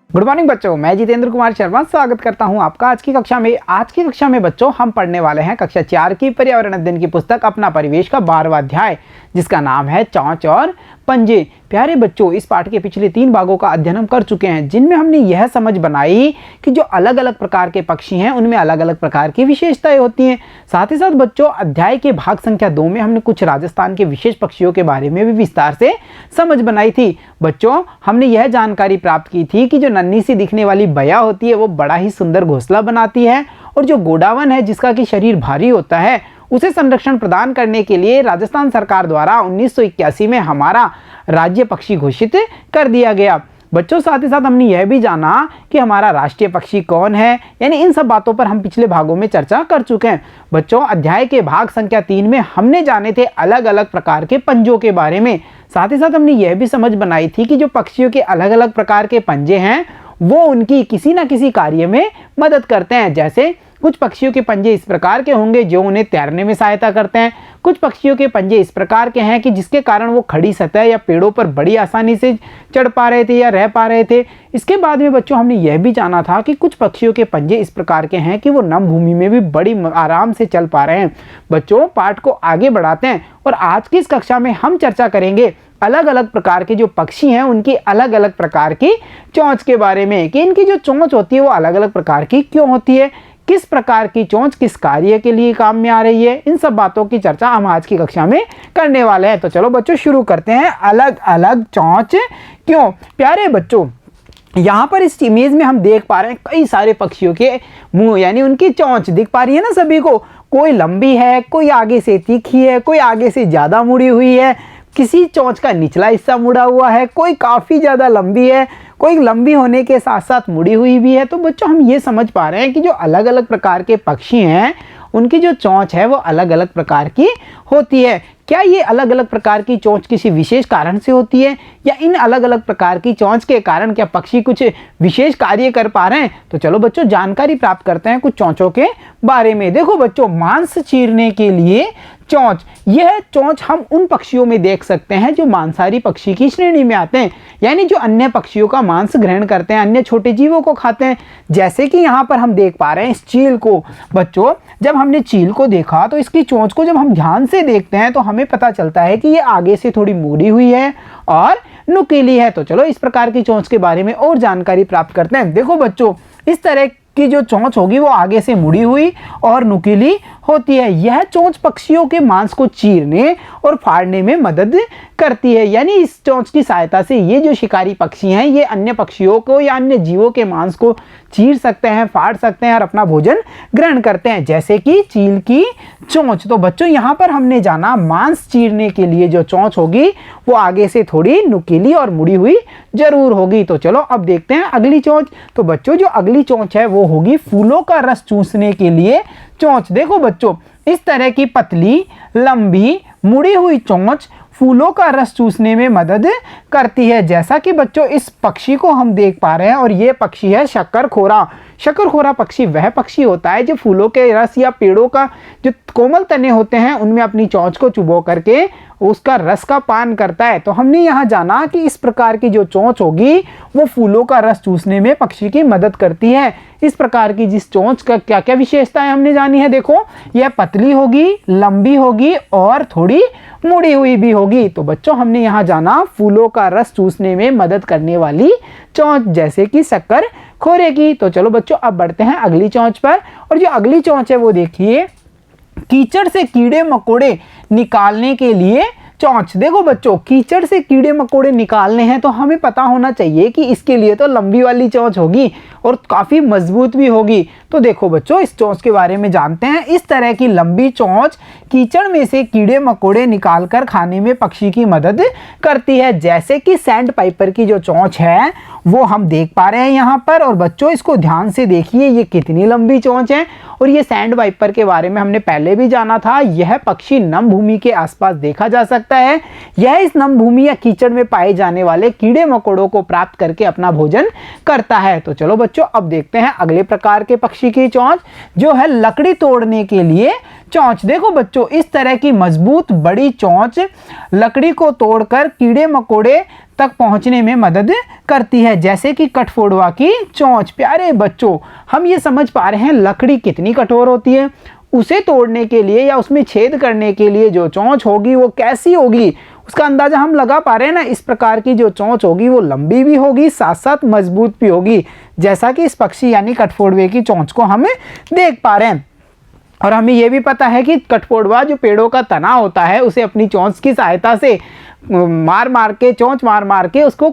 Good morning बच्चों, मैं जितेंद्र कुमार शर्मा स्वागत करता हूं आपका आज की कक्षा में। आज की कक्षा में बच्चों हम पढ़ने वाले हैं कक्षा 4 की पर्यावरण अध्ययन की पुस्तक अपना परिवेश का 12वां अध्याय, जिसका नाम है चोंच और पंजे। प्यारे बच्चों, इस पाठ के पिछले 3 भागों का अध्ययन हम कर चुके हैं, जिनमें हमने यह समझ बनाई कि जो अलग अलग प्रकार के पक्षी हैं उनमें अलग अलग प्रकार की विशेषताएं होती हैं। साथ ही साथ बच्चों, अध्याय के भाग संख्या 2 में हमने कुछ राजस्थान के विशेष पक्षियों के बारे में भी विस्तार से समझ बनाई थी। बच्चों, हमने यह जानकारी प्राप्त की थी कि जो नन्ही सी दिखने वाली बया होती है वो बड़ा ही सुंदर घोंसला बनाती है, और जो गोडावन है जिसका कि शरीर भारी होता है, उसे संरक्षण प्रदान करने के लिए राजस्थान सरकार द्वारा 1981 में हमारा राज्य पक्षी घोषित कर दिया गया। बच्चों, साथ ही साथ हमने यह भी जाना कि हमारा राष्ट्रीय पक्षी कौन है, यानी इन सब बातों पर हम पिछले भागों में चर्चा कर चुके हैं। बच्चों, अध्याय के भाग संख्या 3 में हमने जाने थे अलग अलग प्रकार के पंजों के बारे में। साथ ही साथ हमने यह भी समझ बनाई थी कि जो पक्षियों के अलग अलग प्रकार के पंजे हैं वो उनकी किसी न किसी कार्य में मदद करते हैं। जैसे कुछ पक्षियों के पंजे इस प्रकार के होंगे जो उन्हें तैरने में सहायता करते हैं। कुछ पक्षियों के पंजे इस प्रकार के हैं कि जिसके कारण वो खड़ी सतह या पेड़ों पर बड़ी आसानी से चढ़ पा रहे थे या रह पा रहे थे। इसके बाद में बच्चों, हमने यह भी जाना था कि कुछ पक्षियों के पंजे इस प्रकार के हैं कि वो नम भूमि में भी बड़ी आराम से चल पा रहे हैं। बच्चों, पाठ को आगे बढ़ाते हैं और आज की इस कक्षा में हम चर्चा करेंगे अलग अलग प्रकार के जो पक्षी हैं उनकी अलग अलग प्रकार की चोंच के बारे में, कि इनकी जो चोंच होती है वो अलग अलग प्रकार की क्यों होती है, किस प्रकार की चोंच किस कार्य के लिए काम में आ रही है। इन सब बातों की चर्चा हम आज की कक्षा में करने वाले हैं। तो चलो बच्चों शुरू करते हैं। अलग अलग चोंच क्यों। प्यारे बच्चों, यहाँ पर इस इमेज में हम देख पा रहे हैं कई सारे पक्षियों के मुंह, यानी उनकी चोंच दिख पा रही है ना सभी को। कोई लंबी है, कोई आगे से तीखी है, कोई आगे से ज्यादा मुड़ी हुई है, किसी चोंच का निचला हिस्सा मुड़ा हुआ है, कोई काफी ज्यादा लंबी है, कोई लंबी होने के साथ साथ मुड़ी हुई भी है। तो बच्चों, हम ये समझ पा रहे हैं कि जो अलग अलग प्रकार के पक्षी हैं उनकी जो चोंच है वो अलग अलग प्रकार की होती है। क्या ये अलग अलग प्रकार की चोंच किसी विशेष कारण से होती है, या इन अलग अलग प्रकार की चोंच के कारण क्या पक्षी कुछ विशेष कार्य कर पा रहे हैं? तो चलो बच्चों जानकारी प्राप्त करते हैं कुछ चोंचों के बारे में। देखो बच्चों, मांस चीरने के लिए चोंच, यह चोंच हम उन पक्षियों में देख सकते हैं जो मांसाहारी पक्षी की श्रेणी में आते हैं, यानी जो अन्य पक्षियों का मांस ग्रहण करते हैं, अन्य छोटे जीवों को खाते हैं। जैसे कि यहाँ पर हम देख पा रहे हैं इस चील को। बच्चों, जब हमने चील को देखा तो इसकी चोंच को जब हम ध्यान से देखते हैं तो हमें पता चलता है कि ये आगे से थोड़ी मुड़ी हुई है और नुकीली है। तो चलो इस प्रकार की चोंच के बारे में और जानकारी प्राप्त करते हैं। देखो बच्चों, इस तरह की जो चोंच होगी वो आगे से मुड़ी हुई और नुकीली होती है। यह चोंच पक्षियों के मांस को चीरने और फाड़ने में मदद करती है, यानी इस चोंच की सहायता से ये जो शिकारी पक्षी हैं ये अन्य पक्षियों को या अन्य जीवों के मांस को चीर सकते हैं, फाड़ सकते हैं और अपना भोजन ग्रहण करते हैं, जैसे कि चील की चोंच। तो बच्चों, यहाँ पर हमने जाना मांस चीरने के लिए जो चोंच होगी वो आगे से थोड़ी नुकीली और मुड़ी हुई जरूर होगी। तो चलो अब देखते हैं अगली चोंच। तो बच्चों, जो अगली चोंच है वो होगी फूलों का रस चूसने के लिए चोंच। देखो बच्चों, इस तरह की पतली लंबी मुड़ी हुई चोंच फूलों का रस चूसने में मदद करती है। जैसा कि बच्चों इस पक्षी को हम देख पा रहे हैं, और ये पक्षी है शक्करखोरा। शक्करखोरा पक्षी वह पक्षी होता है जो फूलों के रस या पेड़ों का जो कोमल तने होते हैं उनमें अपनी चोंच को चुबो करके उसका रस का पान करता है। तो हमने यहाँ जाना कि इस प्रकार की जो चोंच होगी वो फूलों का रस चूसने में पक्षी की मदद करती है। इस प्रकार की जिस चोंच का क्या क्या विशेषताएं हमने जानी है, देखो यह पतली होगी, लंबी होगी और थोड़ी मुड़ी हुई भी होगी। तो बच्चों, हमने यहाँ जाना फूलों का रस चूसने में मदद करने वाली चोंच, जैसे कि शक्करखोरे की। तो चलो बच्चों अब बढ़ते हैं अगली चोंच पर। और जो अगली चोंच है वो देखिए, कीचड़ से कीड़े मकोड़े निकालने के लिए चोंच। देखो बच्चों, कीचड़ से कीड़े मकोड़े निकालने हैं तो हमें पता होना चाहिए कि इसके लिए तो लंबी वाली चोंच होगी और काफी मजबूत भी होगी। तो देखो बच्चों, इस चोंच के बारे में जानते हैं। इस तरह की लंबी चोंच कीचड़ में से कीड़े मकोड़े निकालकर खाने में पक्षी की मदद करती है, जैसे कि सैंड पाइपर की जो चोंच है वो हम देख पा रहे हैं यहाँ पर। और बच्चों, इसको ध्यान से देखिए ये कितनी लंबी चोंच है। और ये सैंड वाइपर के बारे में हमने पहले भी जाना था, यह पक्षी नम भूमि के आसपास देखा जा सकता करता है? यह इस नम भूमि या कीचड़ में पाए जाने वाले कीड़े मकोड़ों को प्राप्त करके अपना भोजन करता है। तो चलो बच्चों, अब देखते हैं अगले प्रकार के पक्षी की चोंच, जो है लकड़ी तोड़ने के लिए चोंच। देखो बच्चों, इस तरह की मजबूत बड़ी चोंच लकड़ी को तोड़कर कीड़े मकोड़े तक पहुंचने में मदद करती है, जैसे कि कठफोड़वा की चोंच। प्यारे बच्चों, हम ये समझ पा रहे हैं लकड़ी कितनी कठोर होती है। उसे तोड़ने के लिए या उसमें छेद करने के लिए जो चोंच होगी वो कैसी होगी, उसका अंदाजा हम लगा पा रहे हैं ना। इस प्रकार की जो चोंच होगी वो लंबी भी होगी, साथ साथ मजबूत भी होगी, जैसा कि इस पक्षी यानी कठफोड़वे की चोंच को हम देख पा रहे हैं। और हमें यह भी पता है कि कठफोड़वा जो पेड़ों का तना होता है, उसे अपनी चोंच की सहायता से मार मार के उसको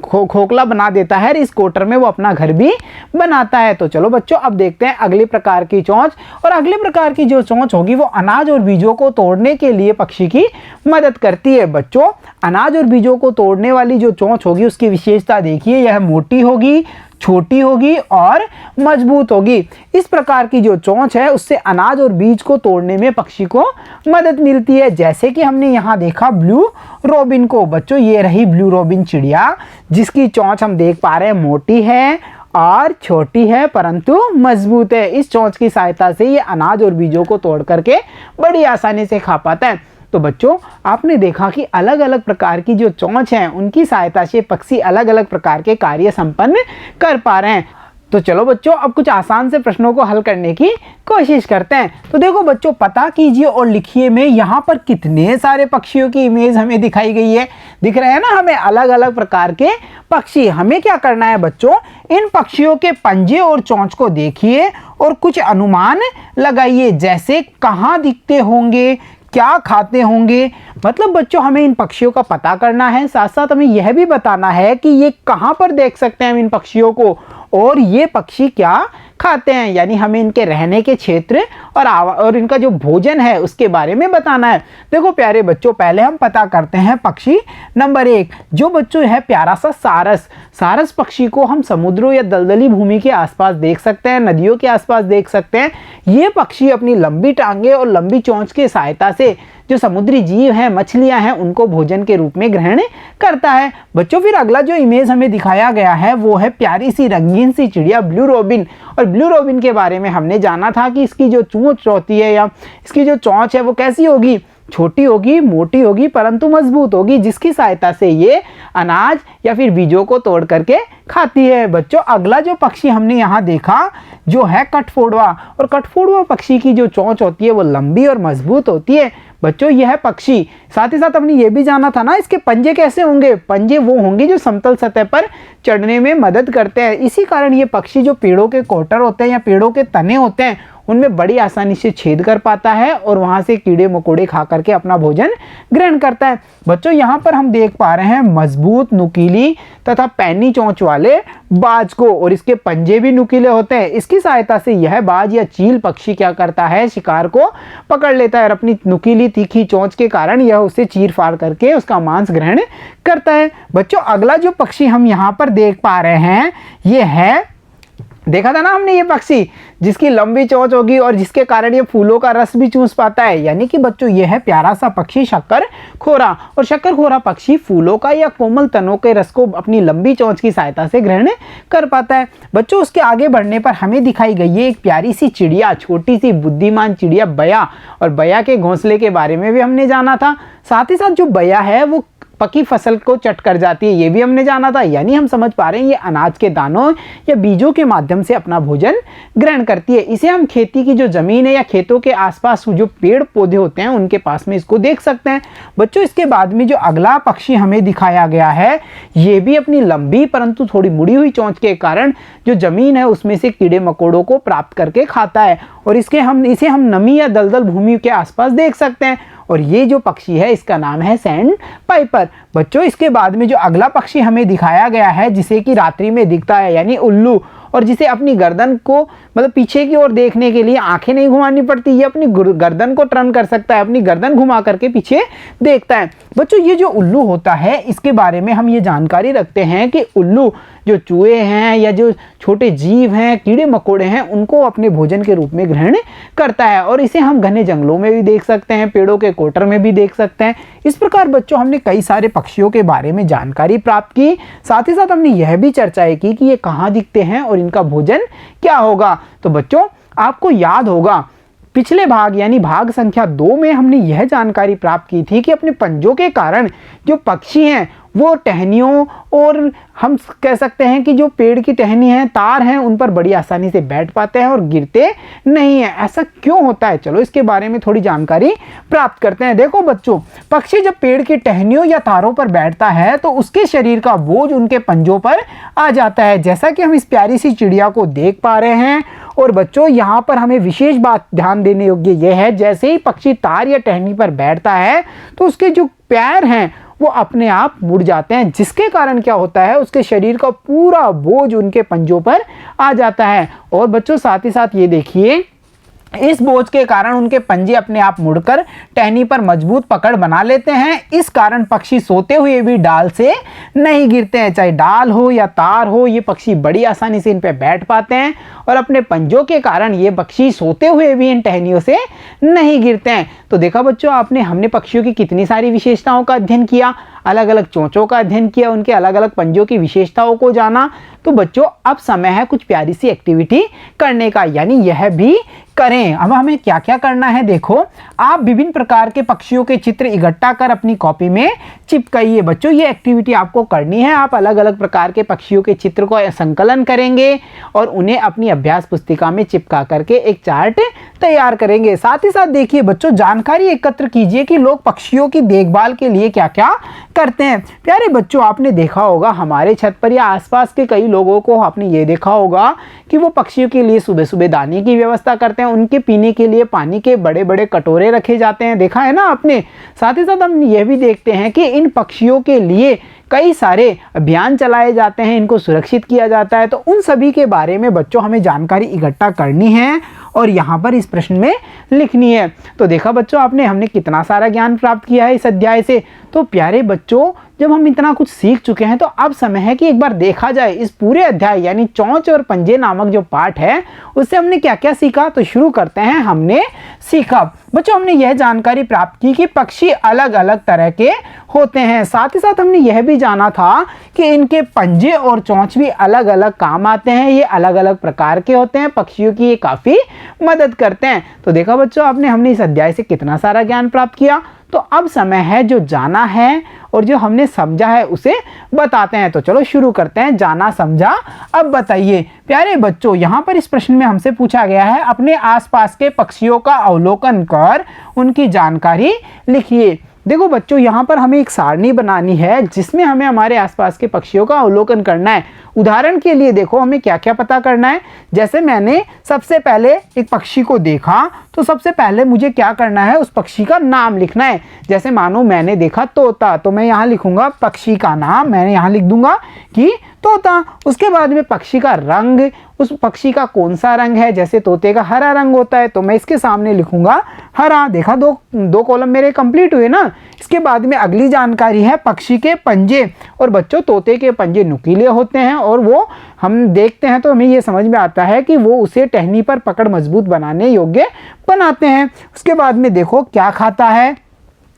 खोखला बना देता है। इस कोटर में वो अपना घर भी बनाता है। तो चलो बच्चों, अब देखते हैं अगले प्रकार की चोंच। और अगले प्रकार की जो चोंच होगी वो अनाज और बीजों को तोड़ने के लिए पक्षी की मदद करती है। बच्चों, अनाज और बीजों को तोड़ने वाली जो चोंच होगी उसकी विशेषता देखिए, यह मोटी होगी, छोटी होगी और मजबूत होगी। इस प्रकार की जो चोंच है उससे अनाज और बीज को तोड़ने में पक्षी को मदद मिलती है, जैसे कि हमने यहाँ देखा ब्लू रोबिन को। बच्चों, ये रही ब्लू रोबिन चिड़िया, जिसकी चोंच हम देख पा रहे हैं मोटी है और छोटी है परंतु मजबूत है। इस चोंच की सहायता से ये अनाज और बीजों को तोड़ करके बड़ी आसानी से खा पाता है। तो बच्चों, आपने देखा कि अलग अलग प्रकार की जो चोंच हैं उनकी सहायता से पक्षी अलग अलग प्रकार के कार्य संपन्न कर पा रहे हैं। तो चलो बच्चों, अब कुछ आसान से प्रश्नों को हल करने की कोशिश करते हैं। तो देखो बच्चों, पता कीजिए और लिखिए में यहाँ पर कितने सारे पक्षियों की इमेज हमें दिखाई गई है। दिख रहे हैं ना हमें अलग अलग प्रकार के पक्षी। हमें क्या करना है बच्चों, इन पक्षियों के पंजे और चोंच को देखिए और कुछ अनुमान लगाइए, जैसे कहाँ दिखते होंगे, क्या खाते होंगे। मतलब बच्चों, हमें इन पक्षियों का पता करना है, साथ साथ हमें यह भी बताना है कि ये कहाँ पर देख सकते हैं हम इन पक्षियों को, और ये पक्षी क्या खाते हैं। यानी हमें इनके रहने के क्षेत्र और इनका जो भोजन है उसके बारे में बताना है। देखो प्यारे बच्चों, पहले हम पता करते हैं पक्षी नंबर 1, जो बच्चों है प्यारा सा सारस। सारस पक्षी को हम समुद्रों या दलदली भूमि के आसपास देख सकते हैं, नदियों के आसपास देख सकते हैं। ये पक्षी अपनी लंबी टांगे और लंबी चोंच की सहायता से जो समुद्री जीव हैं, मछलियां हैं, उनको भोजन के रूप में ग्रहण करता है। बच्चों, फिर अगला जो इमेज हमें दिखाया गया है वो है प्यारी सी रंगीन सी चिड़िया ब्लू रोबिन। और ब्लू रोबिन के बारे में हमने जाना था कि इसकी जो चोंच होती है या इसकी जो चोंच है वो कैसी होगी, छोटी होगी, मोटी होगी परंतु मजबूत होगी, जिसकी सहायता से ये अनाज या फिर बीजों को तोड़ करके खाती है। बच्चों, अगला जो पक्षी हमने यहाँ देखा जो है कठफोड़वा। और कठफोड़वा पक्षी की जो चोंच होती है वो लंबी और मजबूत होती है। बच्चों, यह पक्षी, साथ ही साथ हमने ये भी जाना था ना इसके पंजे कैसे होंगे। पंजे वो होंगे जो समतल सतह पर चढ़ने में मदद करते हैं। इसी कारण ये पक्षी जो पेड़ों के कोटर होते हैं या पेड़ों के तने होते हैं उनमें बड़ी आसानी से छेद कर पाता है और वहां से कीड़े मकोड़े खा करके अपना भोजन ग्रहण करता है। बच्चों, यहाँ पर हम देख पा रहे हैं मजबूत, नुकीली तथा पैनी चोंच वाले बाज को, और इसके पंजे भी नुकीले होते हैं। इसकी सहायता से यह बाज या चील पक्षी क्या करता है, शिकार को पकड़ लेता है और अपनी नुकीली तीखी चोंच के कारण यह उसे चीर फाड़ करके उसका मांस ग्रहण करता है। बच्चों, अगला जो पक्षी हम यहाँ पर देख पा रहे हैं ये है, देखा था ना हमने ये पक्षी जिसकी लंबी चोंच होगी और जिसके कारण ये फूलों का रस भी चूस पाता है। यानी कि बच्चों, यह है प्यारा सा पक्षी शक्करखोरा। और शक्करखोरा पक्षी फूलों का या कोमल तनों के रस को अपनी लंबी चोंच की सहायता से ग्रहण कर पाता है। बच्चों, उसके आगे बढ़ने पर हमें दिखाई गई है एक प्यारी सी चिड़िया, छोटी सी बुद्धिमान चिड़िया बया। और बया के घोंसले के बारे में भी हमने जाना था। साथ ही साथ जो बया है वो पकी फसल को चट कर जाती है, ये भी हमने जाना था। यानी हम समझ पा रहे हैं ये अनाज के दानों या बीजों के माध्यम से अपना भोजन ग्रहण करती है। इसे हम खेती की जो जमीन है या खेतों के आसपास जो पेड़ पौधे होते हैं उनके पास में इसको देख सकते हैं। बच्चों, इसके बाद में जो अगला पक्षी हमें दिखाया गया है ये भी अपनी लंबी परंतु थोड़ी मुड़ी हुई चोंच के कारण जो जमीन है उसमें से कीड़े मकोड़ों को प्राप्त करके खाता है। और इसे हम नमी या दलदल भूमि के आसपास देख सकते हैं। और ये जो पक्षी है इसका नाम है सैंड पाइपर। बच्चों, इसके बाद में जो अगला पक्षी हमें दिखाया गया है जिसे कि रात्रि में दिखता है यानी उल्लू, और जिसे अपनी गर्दन को मतलब पीछे की ओर देखने के लिए आंखें नहीं घुमानी पड़ती, ये अपनी गर्दन को टर्न कर सकता है, अपनी गर्दन घुमा करके पीछे देखता है। बच्चों, ये जो उल्लू होता है इसके बारे में हम ये जानकारी रखते हैं कि उल्लू जो चूहे हैं या जो छोटे जीव हैं, कीड़े मकोड़े हैं, उनको अपने भोजन के रूप में ग्रहण करता है। और इसे हम घने जंगलों में भी देख सकते हैं, पेड़ों के कोटर में भी देख सकते हैं। इस प्रकार बच्चों हमने कई सारे पक्षियों के बारे में जानकारी प्राप्त की। साथ ही साथ हमने यह भी चर्चाएं की कि ये कहाँ दिखते हैं और इनका भोजन क्या होगा। तो बच्चों आपको याद होगा पिछले भाग यानी भाग संख्या 2 में हमने यह जानकारी प्राप्त की थी कि अपने पंजों के कारण जो पक्षी हैं वो टहनियों और हम कह सकते हैं कि जो पेड़ की टहनी है, तार हैं, उन पर बड़ी आसानी से बैठ पाते हैं और गिरते नहीं है। ऐसा क्यों होता है, चलो इसके बारे में थोड़ी जानकारी प्राप्त करते हैं। देखो बच्चों, पक्षी जब पेड़ की टहनियों या तारों पर बैठता है तो उसके शरीर का बोझ उनके पंजों पर आ जाता है, जैसा कि हम इस प्यारी सी चिड़िया को देख पा रहे हैं। और बच्चों यहाँ पर हमें विशेष बात ध्यान देने योग्य यह है, जैसे ही पक्षी तार या टहनी पर बैठता है तो उसके जो पैर हैं वो अपने आप मुड़ जाते हैं, जिसके कारण क्या होता है, उसके शरीर का पूरा बोझ उनके पंजों पर आ जाता है। और बच्चों साथ ही साथ ये देखिए, इस बोझ के कारण उनके पंजे अपने आप मुड़कर टहनी पर मजबूत पकड़ बना लेते हैं। इस कारण पक्षी सोते हुए भी डाल से नहीं गिरते हैं, चाहे डाल हो या तार हो, ये पक्षी बड़ी आसानी से इन पर बैठ पाते हैं और अपने पंजों के कारण ये पक्षी सोते हुए भी इन टहनियों से नहीं गिरते हैं। तो देखा बच्चों आपने, हमने पक्षियों की कितनी सारी विशेषताओं का अध्ययन किया, अलग अलग चोंचों का अध्ययन किया, उनके अलग अलग पंजों की विशेषताओं को जाना। तो बच्चों अब समय है कुछ प्यारी सी एक्टिविटी करने का, यानी यह भी करें। अब हमें क्या क्या करना है, देखो आप विभिन्न प्रकार के पक्षियों के चित्र इकट्ठा कर अपनी कॉपी में चिपकाइए। बच्चों ये एक्टिविटी आपको करनी है, आप अलग अलग प्रकार के पक्षियों के चित्र को संकलन करेंगे और उन्हें अपनी अभ्यास पुस्तिका में चिपका करके एक चार्ट तैयार करेंगे। साथ ही साथ देखिए बच्चों, जानकारी एकत्र कीजिए कि लोग पक्षियों की देखभाल के लिए क्या क्या करते हैं। प्यारे बच्चों आपने देखा होगा हमारे छत पर या आसपास के कई लोगों को आपने ये देखा होगा कि वो पक्षियों के लिए सुबह सुबह दाने की व्यवस्था करते हैं, उनके पीने के लिए पानी के बड़े बड़े कटोरे रखे जाते हैं, देखा है ना आपने। साथ ही साथ हम ये भी देखते हैं कि इन पक्षियों के लिए कई सारे अभियान चलाए जाते हैं, इनको सुरक्षित किया जाता है। तो उन सभी के बारे में बच्चों हमें जानकारी इकट्ठा करनी है और यहाँ पर इस प्रश्न में लिखनी है। तो देखा बच्चों आपने, हमने कितना सारा ज्ञान प्राप्त किया है इस अध्याय से। तो प्यारे बच्चों जब हम इतना कुछ सीख चुके हैं तो अब समय है कि एक बार देखा जाए इस पूरे अध्याय यानी चोंच और पंजे नामक जो पाठ है उससे हमने क्या क्या सीखा। तो शुरू करते हैं। हमने सीखा बच्चों, हमने यह जानकारी प्राप्त की कि पक्षी अलग अलग तरह के होते हैं। साथ ही साथ हमने यह भी जाना था कि इनके पंजे और चोंच भी अलग अलग काम आते हैं, ये अलग अलग प्रकार के होते हैं, पक्षियों की ये काफ़ी मदद करते हैं। तो देखा बच्चों आपने, हमने इस अध्याय से कितना सारा ज्ञान प्राप्त किया। तो अब समय है जो जाना है और जो हमने समझा है उसे बताते हैं। तो चलो शुरू करते हैं, जाना समझा अब बताइए। प्यारे बच्चों यहाँ पर इस प्रश्न में हमसे पूछा गया है, अपने आसपास के पक्षियों का अवलोकन कर उनकी जानकारी लिखिए। देखो बच्चों यहाँ पर हमें एक सारणी बनानी है जिसमें हमें हमारे आसपास के पक्षियों का अवलोकन करना है। उदाहरण के लिए देखो हमें क्या क्या पता करना है। जैसे मैंने सबसे पहले एक पक्षी को देखा तो सबसे पहले मुझे क्या करना है, उस पक्षी का नाम लिखना है। जैसे मानो मैंने देखा तोता, तो मैं यहाँ लिखूंगा पक्षी का नाम, मैंने यहाँ लिख दूंगा कि तोता। उसके बाद में पक्षी का रंग, उस पक्षी का कौन सा रंग है, जैसे तोते का हरा रंग होता है तो मैं इसके सामने लिखूंगा हरा। देखा दो कॉलम मेरे कंप्लीट हुए ना। इसके बाद में अगली जानकारी है पक्षी के पंजे। और बच्चों तोते के पंजे नुकीले होते हैं और वो हम देखते हैं तो हमें ये समझ में आता है कि वो उसे टहनी पर पकड़ मजबूत बनाने योग्य बनाते हैं। उसके बाद में देखो क्या खाता है,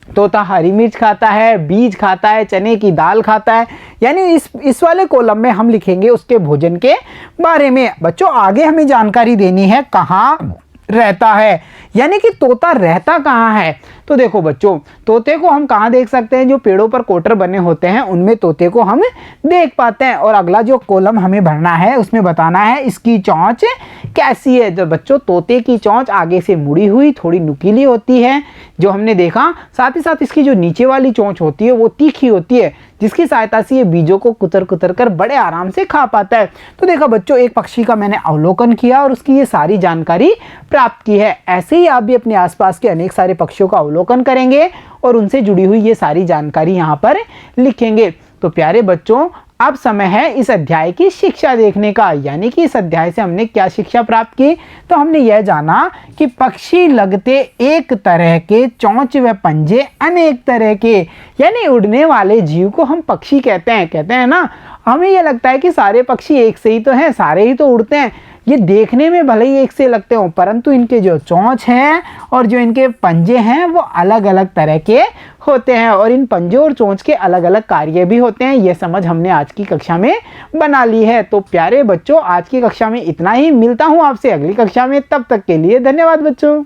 तोता हरी मिर्च खाता है, बीज खाता है, चने की दाल खाता है। यानी इस वाले कॉलम में हम लिखेंगे उसके भोजन के बारे में। बच्चों आगे हमें जानकारी देनी है कहाँ रहता है, यानी कि तोता रहता कहाँ है। तो देखो बच्चों तोते को हम कहाँ देख सकते हैं, जो पेड़ों पर कोटर बने होते हैं उनमें तोते को हम देख पाते हैं। और अगला जो कॉलम हमें भरना है उसमें बताना है इसकी चोंच कैसी है। तो बच्चों तोते की चोंच आगे से मुड़ी हुई थोड़ी नुकीली होती है जो हमने देखा। साथ ही साथ इसकी जो नीचे वाली चोंच होती है वो तीखी होती है, जिसकी सहायता से ये बीजों को कुतर कुतर कर बड़े आराम से खा पाता है। तो देखा बच्चों एक पक्षी का मैंने अवलोकन किया और उसकी ये सारी जानकारी प्राप्त की है। ऐसे ही आप भी अपने आसपास के अनेक सारे पक्षियों का अवलोकन करेंगे और उनसे जुड़ी हुई ये सारी जानकारी यहाँ पर लिखेंगे। तो प्यारे बच्चों अब समय है इस अध्याय की शिक्षा देखने का, यानी कि इस अध्याय से हमने क्या शिक्षा प्राप्त की। तो हमने यह जाना कि पक्षी लगते एक तरह के, चोंच व पंजे अनेक तरह के, यानी उड़ने वाले जीव को हम पक्षी कहते हैं ना। हमें यह लगता है कि सारे पक्षी एक से ही तो हैं, सारे ही तो उड़ते हैं। ये देखने में भले ही एक से लगते हो, परंतु इनके जो चोंच हैं और जो इनके पंजे हैं वो अलग अलग तरह के होते हैं, और इन पंजों और चोंच के अलग अलग कार्य भी होते हैं। ये समझ हमने आज की कक्षा में बना ली है। तो प्यारे बच्चों, आज की कक्षा में इतना ही। मिलता हूँ आपसे अगली कक्षा में, तब तक के लिए धन्यवाद बच्चों।